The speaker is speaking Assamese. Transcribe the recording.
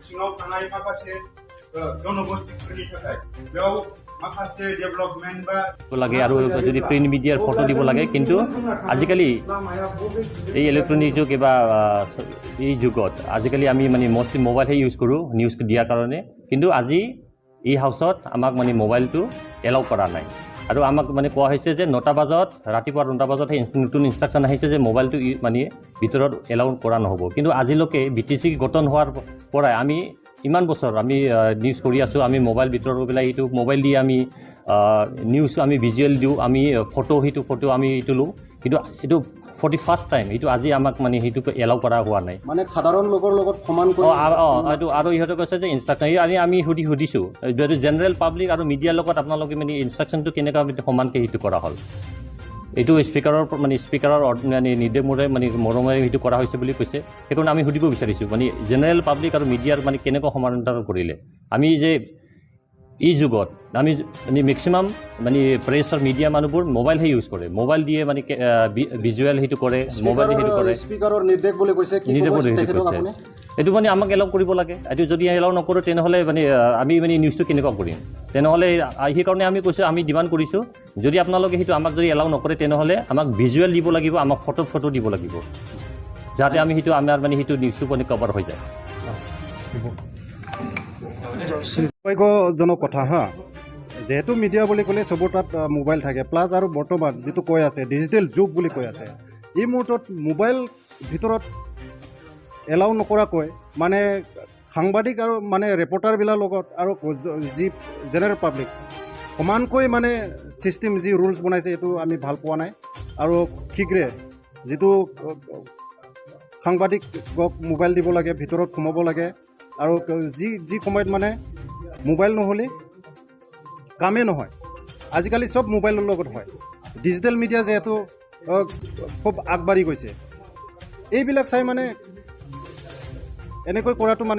सिङाव थानाय माखासे जनगोष्ठीफोरनि थाखाय बेयाव माखासे डेभेलपमेन्ट बा লাগে আৰু যদি প্ৰিণ্ট মিডিয়াৰ ফটো দিব লাগে কিন্তু আজিকালি এই ইলেক্ট্ৰনিক যুগ বা এই যুগত আজিকালি আমি মানে মষ্টলি মোবাইলহে ইউজ কৰোঁ নিউজ দিয়াৰ কাৰণে কিন্তু আজি এই হাউচত আমাক মানে মোবাইলটো এলাউ কৰা নাই আৰু আমাক মানে কোৱা হৈছে যে 9টা বজাত ৰাতিপুৱা 9টা বজাত নতুন ইনষ্ট্ৰাকশ্যন আহিছে যে মোবাইলটো মানে ভিতৰত এলাউ কৰা নহ'ব কিন্তু আজিলৈকে BTC গঠন হোৱাৰ পৰাই আমি ইমান বছৰ আমি নিউজ কৰি আছোঁ আমি মোবাইল ভিতৰত পেলাই এইটো মোবাইল দি আমি নিউজ আমি ভিজুৱেল দিওঁ আমি ফটো আমি এইটো লওঁ কিন্তু এইটো 41st টাইম এইটো আজি আমাক মানে সেইটো এলাউ কৰা হোৱা নাই মানে সাধাৰণ লোকৰ লগত সমান কৰি এইটো আৰু ইহঁতে কৈছে যে ইনষ্ট্ৰাকশ্যন আমি সুধিছোঁ যিহেতু জেনেৰেল পাব্লিক আৰু মিডিয়াৰ লগত আপোনালোকে মানে ইনষ্ট্ৰাকশ্যনটো কেনেকুৱা সমানকৈ সেইটো কৰা হ'ল এইটো স্পীকাৰৰ মানে নিৰ্দেশ মানে মৰমেৰে সেইটো কৰা হৈছে বুলি কৈছে সেইকাৰণে আমি সুধিব বিচাৰিছোঁ মানে জেনেৰেল পাব্লিক আৰু মিডিয়াৰ মানে কেনেকুৱা সমান্তৰাল কৰিলে আমি যে এই যুগত আমি মানে মেক্সিমাম মানে প্ৰেছ আৰু মিডিয়া মানুহবোৰ মোবাইলহে ইউজ কৰে মোবাইল দিয়ে মানে ভিজুৱেল সেইটো কৰে মোবাইল সেইটো কৰে স্পীকাৰৰ নিৰ্দেশ বুলি কৈছে এইটো মানে আমাক এলাউ কৰিব লাগে এইটো যদি এলাউ নকৰোঁ তেনেহ'লে মানে আমি মানে নিউজটো কেনেকুৱা কৰিম তেনেহ'লে সেইকাৰণে আমি কৈছোঁ আমি ডিমাণ্ড কৰিছোঁ যদি আপোনালোকে সেইটো আমাক যদি এলাউ নকৰে তেনেহ'লে আমাক ভিজুৱেল দিব লাগিব আমাক ফটো দিব লাগিব যাতে আমি সেইটো আমাৰ মানে সেইটো নিউজটো মানে কভাৰ হৈ যায় সৌভাগ্যজনক কথা হা যেহেতু মিডিয়া বুলি ক'লে চবৰ তাত মোবাইল থাকে প্লাছ আৰু বৰ্তমান যিটো কৈ আছে ডিজিটেল যুগ বুলি কৈ আছে এই মুহূৰ্তত মোবাইল ভিতৰত এলাউ নকৰাকৈ মানে সাংবাদিক আৰু মানে ৰিপৰ্টাৰবিলাকৰ লগত আৰু যি জেনেৰেল পাব্লিক সমানকৈ মানে ছিষ্টেম যি ৰুলছ বনাইছে এইটো আমি ভাল পোৱা নাই আৰু শীঘ্ৰে যিটো সাংবাদিকক মোবাইল দিব লাগে ভিতৰত সোমাব লাগে আৰু যি সময়ত মানে মোবাইল নহ'লে কামেই নহয় আজিকালি চব মোবাইলৰ লগত হয় ডিজিটেল মিডিয়া যিহেতু খুব আগবাঢ়ি গৈছে এইবিলাক চাই মানে এনেকৈ কৰাটো মানে